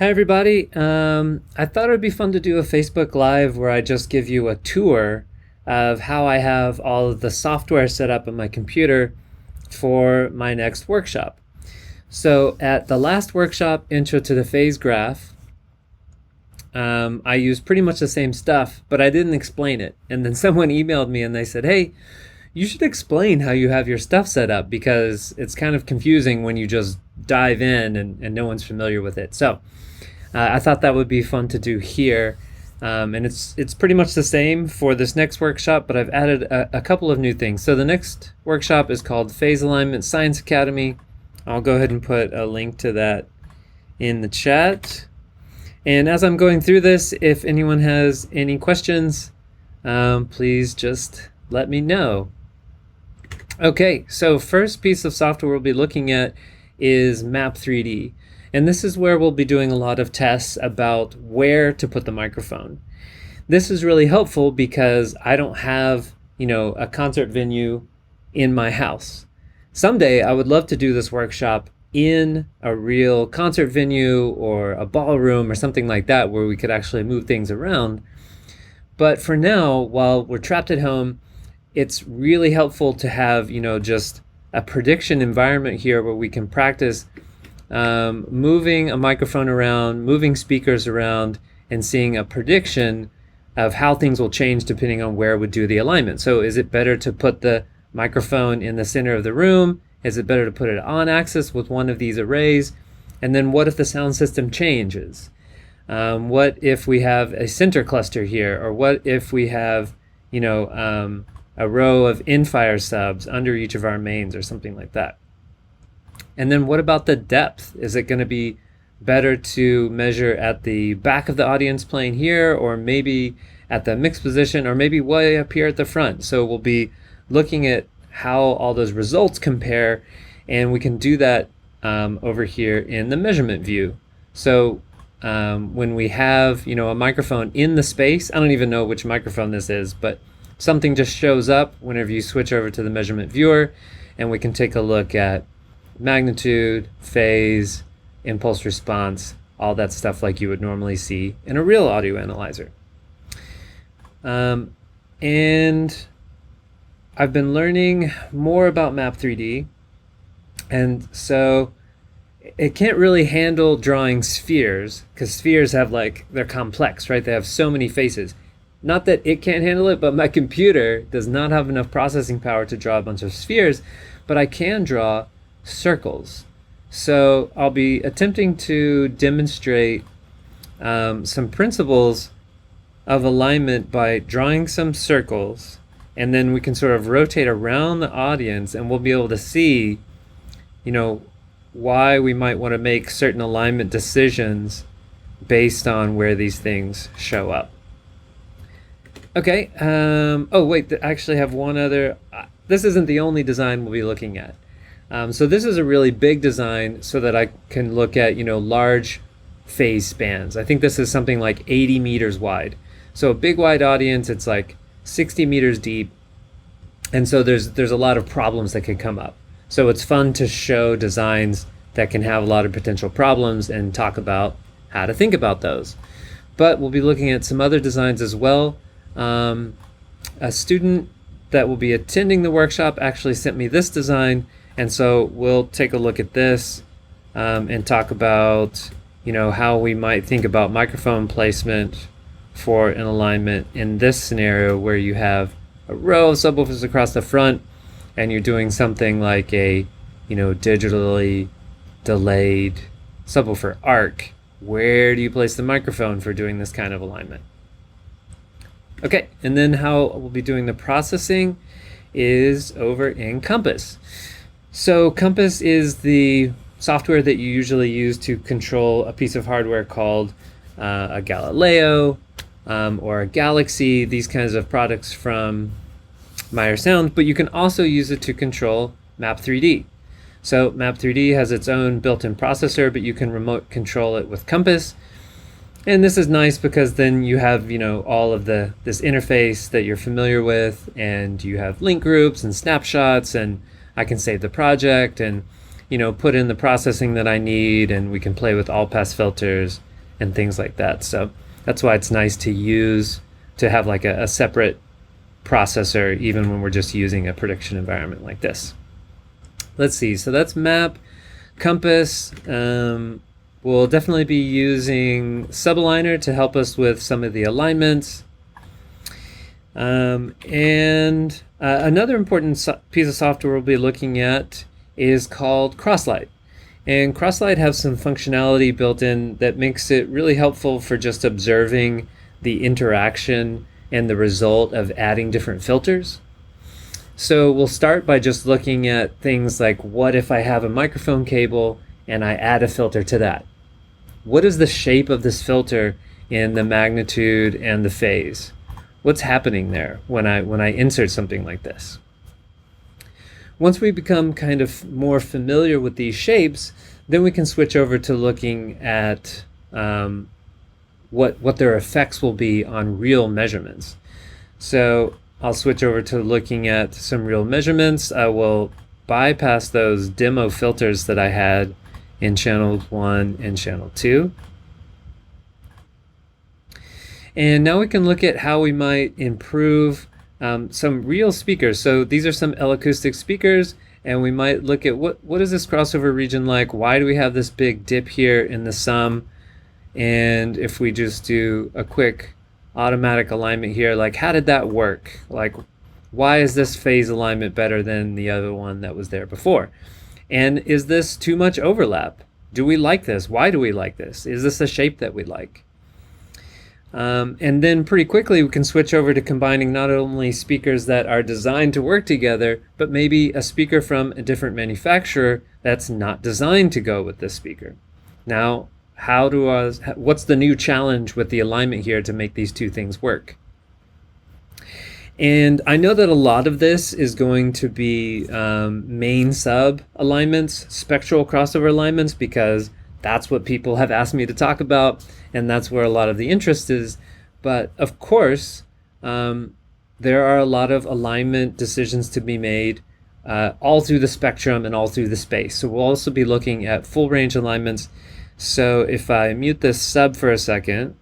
Hi everybody. I thought it would be fun to do a Facebook Live where I just give you a tour of how I have all of the software set up on my computer for my next workshop. So at the last workshop, Intro to the Phase Graph, I used pretty much the same stuff, but I didn't explain it. And then someone emailed me and they said, hey, you should explain how you have your stuff set up because it's kind of confusing when you just dive in and no one's familiar with it. So I thought that would be fun to do here. And it's pretty much the same for this next workshop, but I've added a couple of new things. So the next workshop is called Phase Alignment Science Academy. I'll go ahead and put a link to that in the chat. And as I'm going through this, if anyone has any questions, please just let me know. Okay, so first piece of software we'll be looking at is MAPP 3D. And this is where we'll be doing a lot of tests about where to put the microphone. This is really helpful because I don't have, a concert venue in my house. Someday I would love to do this workshop in a real concert venue or a ballroom or something like that where we could actually move things around. But for now, while we're trapped at home, it's really helpful to have, just a prediction environment here where we can practice moving a microphone around, moving speakers around, and seeing a prediction of how things will change depending on where we do the alignment. So is it better to put the microphone in the center of the room? Is it better to put it on axis with one of these arrays? And then what if the sound system changes? What if we have a center cluster here? Or what if we have, a row of in-fire subs under each of our mains or something like that? And then what about the depth? Is it going to be better to measure at the back of the audience playing here, or maybe at the mix position, or maybe way up here at the front? So we'll be looking at how all those results compare, and we can do that over here in the measurement view. So when we have a microphone in the space, I don't even know which microphone this is, but something just shows up whenever you switch over to the measurement viewer, and we can take a look at magnitude, phase, impulse response, all that stuff like you would normally see in a real audio analyzer. And I've been learning more about MAPP 3D, and so it can't really handle drawing spheres because spheres have they're complex, right? They have so many faces. Not that it can't handle it, but my computer does not have enough processing power to draw a bunch of spheres, but I can draw circles. So I'll be attempting to demonstrate some principles of alignment by drawing some circles, and then we can sort of rotate around the audience and we'll be able to see, why we might want to make certain alignment decisions based on where these things show up. Okay, oh wait, I actually have one other, this isn't the only design we'll be looking at. So this is a really big design so that I can look at, large phase spans. I think this is something like 80 meters wide. So a big wide audience, it's like 60 meters deep. And so there's a lot of problems that could come up. So it's fun to show designs that can have a lot of potential problems and talk about how to think about those. But we'll be looking at some other designs as well. A student that will be attending the workshop actually sent me this design, and so we'll take a look at this and talk about how we might think about microphone placement for an alignment in this scenario where you have a row of subwoofers across the front and you're doing something like a digitally delayed subwoofer arc. Where do you place the microphone for doing this kind of alignment? Okay, and then how we'll be doing the processing is over in Compass. So Compass is the software that you usually use to control a piece of hardware called a Galileo or a Galaxy, these kinds of products from Meyer Sound, but you can also use it to control MAPP 3D. So MAPP 3D has its own built-in processor, but you can remote control it with Compass. And this is nice because then you have, all of this interface that you're familiar with, and you have link groups and snapshots, and I can save the project and, put in the processing that I need, and we can play with all pass filters and things like that. So that's why it's nice to have like a separate processor even when we're just using a prediction environment like this. Let's see, so that's MAPP. Compass, we'll definitely be using SubAligner to help us with some of the alignments. And another important piece of software we'll be looking at is called Crosslight. And Crosslight has some functionality built in that makes it really helpful for just observing the interaction and the result of adding different filters. So we'll start by just looking at things like, what if I have a microphone cable and I add a filter to that? What is the shape of this filter in the magnitude and the phase? What's happening there when I insert something like this? Once we become kind of more familiar with these shapes, then we can switch over to looking at what their effects will be on real measurements. So I'll switch over to looking at some real measurements. I will bypass those demo filters that I had in channel 1 and channel 2. And now we can look at how we might improve some real speakers. So these are some L-acoustic speakers, and we might look at what is this crossover region like? Why do we have this big dip here in the sum? And if we just do a quick automatic alignment here, like how did that work? Like, why is this phase alignment better than the other one that was there before? And is this too much overlap? Do we like this? Why do we like this? Is this a shape that we like? And then pretty quickly we can switch over to combining not only speakers that are designed to work together, but maybe a speaker from a different manufacturer that's not designed to go with this speaker. Now, what's the new challenge with the alignment here to make these two things work? And I know that a lot of this is going to be main sub alignments, spectral crossover alignments, because that's what people have asked me to talk about, and that's where a lot of the interest is. But of course, there are a lot of alignment decisions to be made all through the spectrum and all through the space. So we'll also be looking at full range alignments. So if I mute this sub for a second,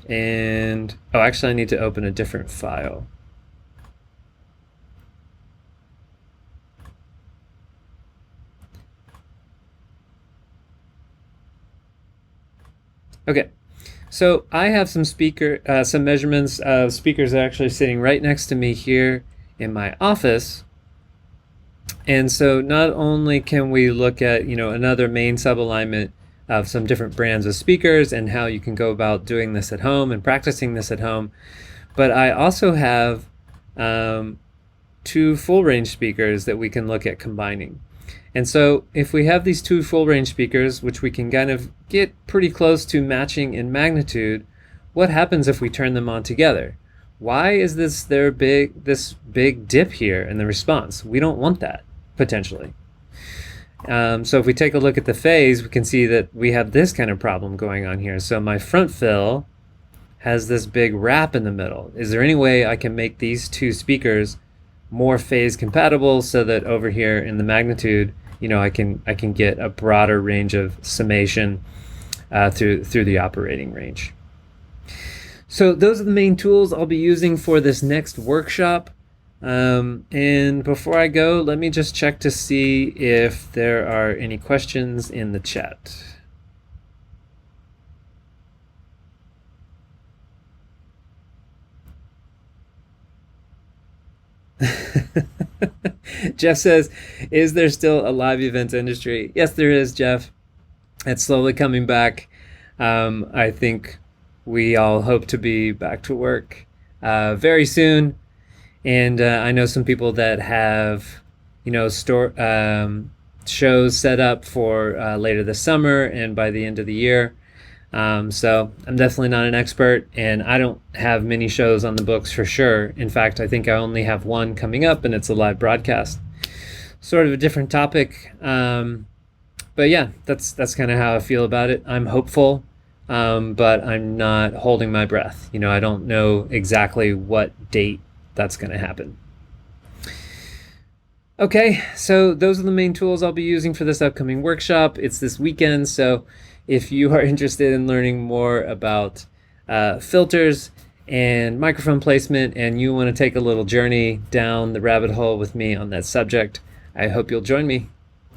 and actually I need to open a different file. Okay, so I have some measurements of speakers actually sitting right next to me here in my office. And so not only can we look at, another main sub-alignment of some different brands of speakers and how you can go about doing this at home and practicing this at home, but I also have two full range speakers that we can look at combining. And so if we have these two full range speakers, which we can kind of get pretty close to matching in magnitude, what happens if we turn them on together? Why is this big dip here in the response? We don't want that, potentially. So if we take a look at the phase, we can see that we have this kind of problem going on here. So my front fill has this big wrap in the middle. Is there any way I can make these two speakers more phase compatible so that over here in the magnitude, I can get a broader range of summation through the operating range. So those are the main tools I'll be using for this next workshop. And before I go, let me just check to see if there are any questions in the chat. Jeff says, is there still a live event industry? Yes, there is, Jeff. It's slowly coming back. I think we all hope to be back to work very soon. And I know some people that have, shows set up for later this summer and by the end of the year. So I'm definitely not an expert, and I don't have many shows on the books for sure. In fact, I think I only have one coming up, and it's a live broadcast. Sort of a different topic. But yeah, that's kind of how I feel about it. I'm hopeful, but I'm not holding my breath. I don't know exactly what date that's going to happen. Okay, so those are the main tools I'll be using for this upcoming workshop. It's this weekend, so if you are interested in learning more about filters and microphone placement, and you want to take a little journey down the rabbit hole with me on that subject, I hope you'll join me.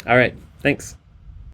All right, thanks.